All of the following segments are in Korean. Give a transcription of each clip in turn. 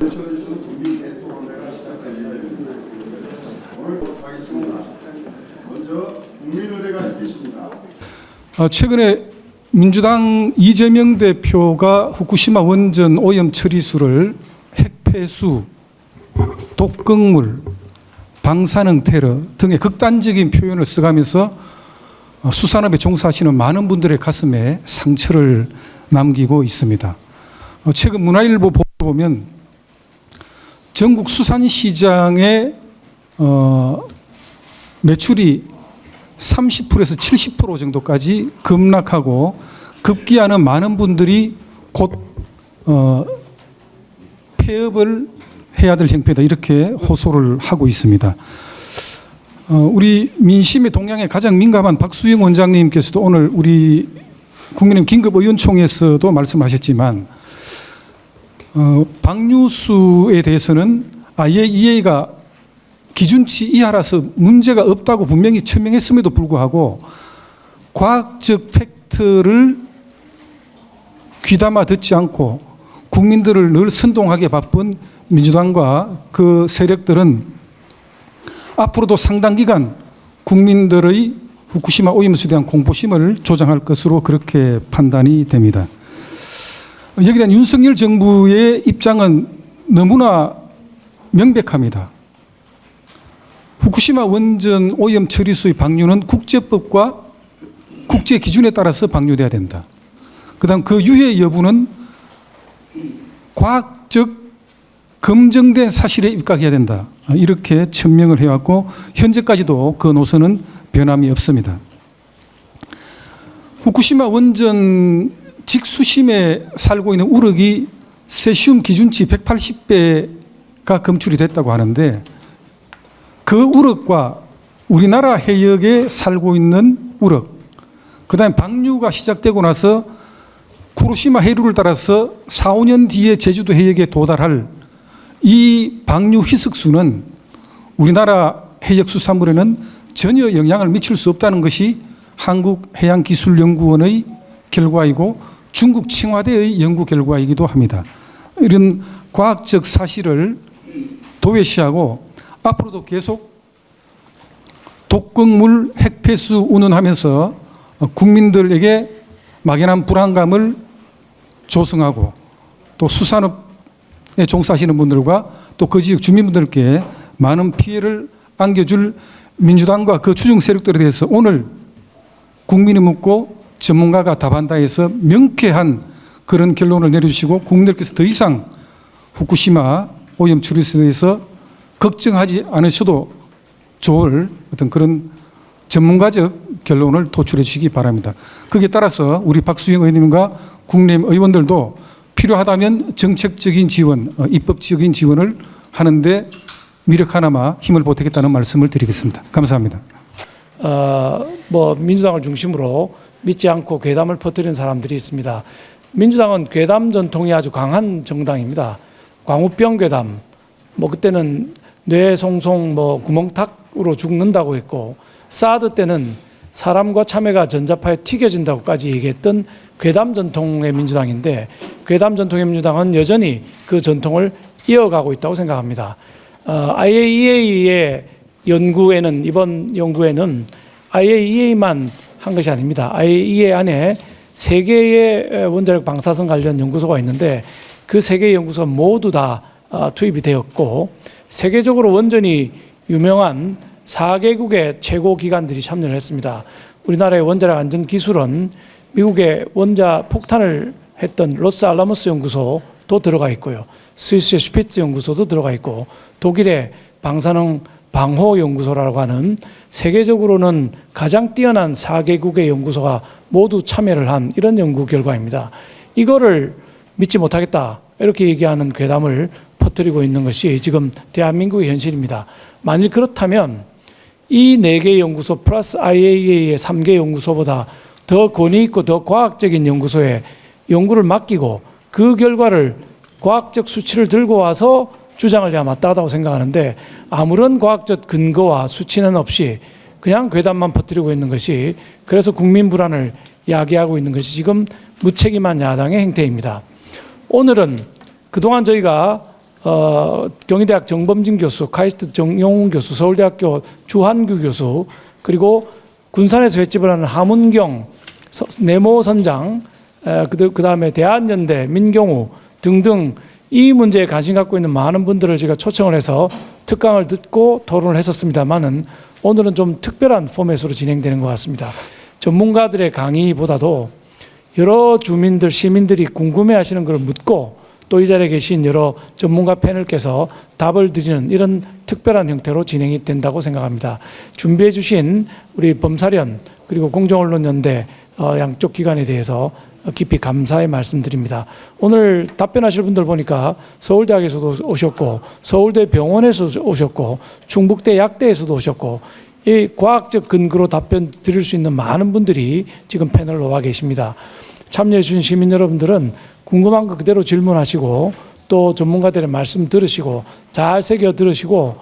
펼쳐주시는 국민 대토론회가 시작됩니다. 오늘 하겠습니다. 먼저 국민의례가 있겠습니다. 최근에 민주당 이재명 대표가 후쿠시마 원전 오염 처리수를 핵폐수, 독극물, 방사능 테러 등의 극단적인 표현을 써가면서 수산업에 종사하시는 많은 분들의 가슴에 상처를 남기고 있습니다. 최근 문화일보 보도를 보면 전국 수산시장의 매출이 30%에서 70% 정도까지 급락하고 급기야는 많은 분들이 곧 폐업을 해야 될 형편이다, 이렇게 호소를 하고 있습니다. 우리 민심의 동향에 가장 민감한 박수영 원장님께서도 오늘 우리 국민의힘 긴급의원총회에서도 말씀하셨지만 방류수에 대해서는 IAEA가 기준치 이하라서 문제가 없다고 분명히 천명했음에도 불구하고 과학적 팩트를 귀담아 듣지 않고 국민들을 늘 선동하기에 바쁜 민주당과 그 세력들은 앞으로도 상당 기간 국민들의 후쿠시마 오염수에 대한 공포심을 조장할 것으로 그렇게 판단이 됩니다. 여기에 대한 윤석열 정부의 입장은 너무나 명백합니다. 후쿠시마 원전 오염 처리수의 방류는 국제법과 국제 기준에 따라서 방류돼야 된다. 그다음 그 유해 여부는 과학적 검증된 사실에 입각해야 된다. 이렇게 천명을 해왔고 현재까지도 그 노선은 변함이 없습니다. 후쿠시마 원전 직수심에 살고 있는 우럭이 세슘 기준치 180배가 검출이 됐다고 하는데 그 우럭과 우리나라 해역에 살고 있는 우럭, 그 다음에 방류가 시작되고 나서 쿠로시마 해류를 따라서 4, 5년 뒤에 제주도 해역에 도달할 이 방류 희석수는 우리나라 해역 수산물에는 전혀 영향을 미칠 수 없다는 것이 한국해양기술연구원의 결과이고 중국 칭화대의 연구 결과이기도 합니다. 이런 과학적 사실을 도외시하고 앞으로도 계속 독극물 핵폐수 운운하면서 국민들에게 막연한 불안감을 조성하고 또 수산업에 종사하시는 분들과 또 그 지역 주민분들께 많은 피해를 안겨줄 민주당과 그 추종 세력들에 대해서 오늘 국민이 묻고 전문가가 답한다 해서 명쾌한 그런 결론을 내려주시고 국민들께서 더 이상 후쿠시마 오염 처리수에 대해서 걱정하지 않으셔도 좋을 어떤 그런 전문가적 결론을 도출해 주시기 바랍니다. 거기에 따라서 우리 박수영 의원님과 국내의원 의원들도 필요하다면 정책적인 지원, 입법적인 지원을 하는데 미력 하나마 힘을 보태겠다는 말씀을 드리겠습니다. 감사합니다. 민주당을 중심으로 믿지 않고 괴담을 퍼뜨리는 사람들이 있습니다. 민주당은 괴담 전통이 아주 강한 정당입니다. 광우병 괴담, 그때는 뇌송송 구멍탁으로 죽는다고 했고 사드 때는 사람과 참외가 전자파에 튀겨진다고까지 얘기했던 괴담 전통의 민주당인데 괴담 전통의 민주당은 여전히 그 전통을 이어가고 있다고 생각합니다. IAEA의 연구에는 이번 연구에는 IAEA만 한 것이 아닙니다. IAEA 안에 3개의 원자력 방사선 관련 연구소가 있는데 그 3개의 연구소가 모두 다 투입이 되었고 세계적으로 원전이 유명한 4개국의 최고 기관들이 참여를 했습니다. 우리나라의 원자력 안전기술은 미국의 원자 폭탄을 했던 로스알라모스 연구소도 들어가 있고요. 스위스의 슈피츠 연구소도 들어가 있고 독일의 방사능 방호 연구소라고 하는 세계적으로는 가장 뛰어난 4개국의 연구소가 모두 참여를 한 이런 연구 결과입니다. 이거를 믿지 못하겠다 이렇게 얘기하는 괴담을 퍼뜨리고 있는 것이 지금 대한민국의 현실입니다. 만일 그렇다면 이 4개 연구소 플러스 IAEA의 3개 연구소보다 더 권위 있고 더 과학적인 연구소에 연구를 맡기고 그 결과를 과학적 수치를 들고 와서 주장을 해야 마땅하다고 생각하는데 아무런 과학적 근거와 수치는 없이 그냥 괴담만 퍼뜨리고 있는 것이 그래서 국민 불안을 야기하고 있는 것이 지금 무책임한 야당의 행태입니다. 오늘은 그동안 저희가 경희대학 정범진 교수, 카이스트 정용훈 교수, 서울대학교 주한규 교수, 그리고 군산에서 횟집을 하는 하문경 내모 선장, 그다음에 대한연대 민경우 등등 이 문제에 관심 갖고 있는 많은 분들을 제가 초청을 해서 특강을 듣고 토론을 했었습니다만은 오늘은 좀 특별한 포맷으로 진행되는 것 같습니다. 전문가들의 강의보다도 여러 주민들, 시민들이 궁금해하시는 걸 묻고 또 이 자리에 계신 여러 전문가 패널께서 답을 드리는 이런 특별한 형태로 진행이 된다고 생각합니다. 준비해 주신 우리 범사련 그리고 공정언론연대 양쪽 기관에 대해서 깊이 감사의 말씀드립니다. 오늘 답변하실 분들 보니까 서울대학에서도 오셨고 서울대 병원에서 오셨고 충북대 약대에서도 오셨고 이 과학적 근거로 답변 드릴 수 있는 많은 분들이 지금 패널로 와 계십니다. 참여해 주신 시민 여러분들은 궁금한 거 그대로 질문하시고 또 전문가들의 말씀 들으시고 잘 새겨 들으시고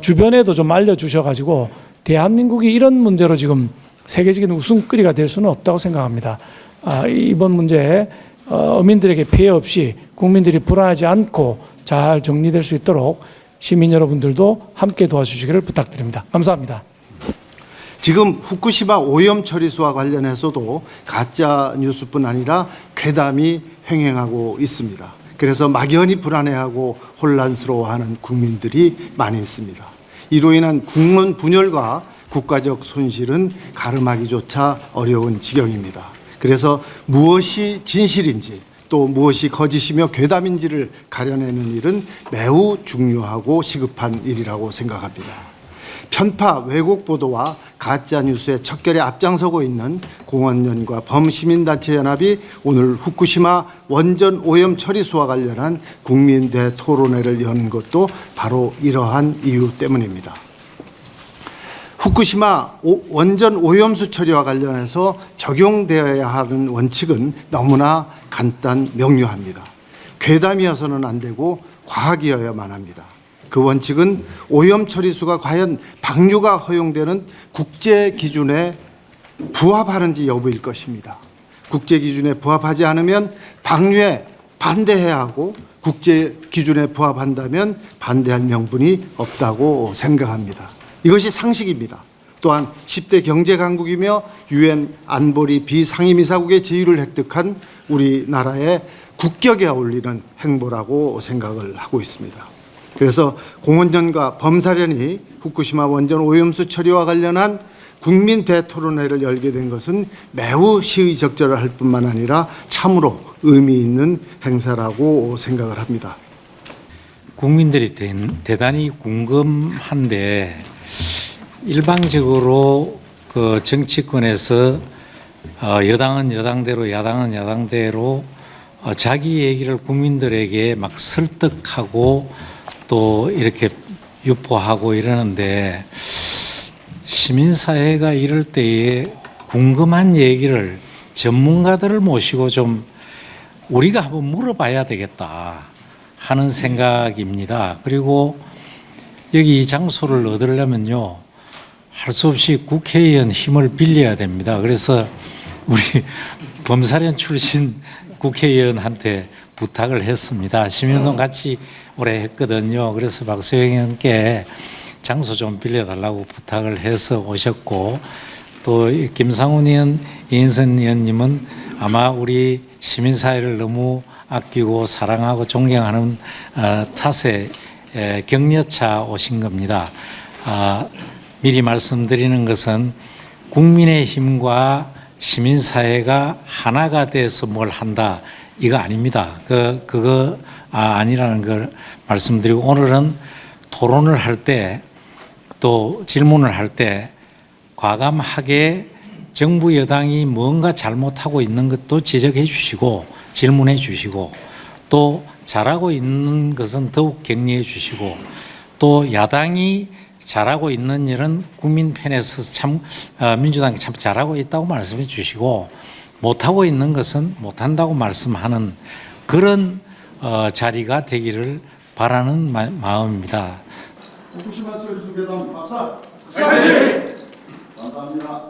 주변에도 좀 알려주셔가지고 대한민국이 이런 문제로 지금 세계적인 웃음거리가 될 수는 없다고 생각합니다. 이번 문제에 어민들에게 피해 없이 국민들이 불안하지 않고 잘 정리될 수 있도록 시민 여러분들도 함께 도와주시기를 부탁드립니다. 감사합니다. 지금 후쿠시마 오염 처리수와 관련해서도 가짜 뉴스뿐 아니라 괴담이 횡행하고 있습니다. 그래서 막연히 불안해하고 혼란스러워하는 국민들이 많이 있습니다. 이로 인한 국론 분열과 국가적 손실은 가름하기조차 어려운 지경입니다. 그래서 무엇이 진실인지 또 무엇이 거짓이며 괴담인지를 가려내는 일은 매우 중요하고 시급한 일이라고 생각합니다. 편파, 왜곡 보도와 가짜 뉴스에 척결에 앞장서고 있는 공원연과 범시민단체 연합이 오늘 후쿠시마 원전 오염 처리수와 관련한 국민대 토론회를 연 것도 바로 이러한 이유 때문입니다. 후쿠시마 원전 오염수 처리와 관련해서 적용되어야 하는 원칙은 너무나 간단 명료합니다. 괴담이어서는 안 되고 과학이어야만 합니다. 그 원칙은 오염 처리수가 과연 방류가 허용되는 국제 기준에 부합하는지 여부일 것입니다. 국제 기준에 부합하지 않으면 방류에 반대해야 하고 국제 기준에 부합한다면 반대할 명분이 없다고 생각합니다. 이것이 상식입니다. 또한 10대 경제 강국이며 유엔 안보리 비상임이사국의 지위를 획득한 우리나라의 국격에 어울리는 행보라고 생각을 하고 있습니다. 그래서 공원연과 범사련이 후쿠시마 원전 오염수 처리와 관련한 국민 대토론회를 열게 된 것은 매우 시의적절할 뿐만 아니라 참으로 의미 있는 행사라고 생각을 합니다. 국민들이 대단히 궁금한데 일방적으로 그 정치권에서 여당은 여당대로 야당은 야당대로 자기 얘기를 국민들에게 막 설득하고 또 이렇게 유포하고 이러는데 시민사회가 이럴 때에 궁금한 얘기를 전문가들을 모시고 좀 우리가 한번 물어봐야 되겠다 하는 생각입니다. 그리고 여기 이 장소를 얻으려면요 할 수 없이 국회의원 힘을 빌려야 됩니다. 그래서 우리 범사련 출신 국회의원한테 부탁을 했습니다. 시민운동 같이 오래 했거든요. 그래서 박수영 의원께 장소 좀 빌려달라고 부탁을 해서 오셨고 또 김상훈 의원, 이인선 의원님은 아마 우리 시민사회를 너무 아끼고 사랑하고 존경하는 탓에 격려차 오신 겁니다. 미리 말씀드리는 것은 국민의힘과 시민사회가 하나가 돼서 뭘 한다 이거 아닙니다. 그거 아니라는 걸 말씀드리고 오늘은 토론을 할 때 또 질문을 할 때 과감하게 정부 여당이 뭔가 잘못하고 있는 것도 지적해 주시고 질문해 주시고 또 잘하고 있는 것은 더욱 격려해 주시고 또 야당이 잘하고 있는 일은 국민 편에서 참 민주당이 참 잘하고 있다고 말씀해 주시고 못하고 있는 것은 못한다고 말씀하는 그런 자리가 되기를 바라는 마음입니다. 후쿠시마 처리수 괴담 박살! 감사합니다.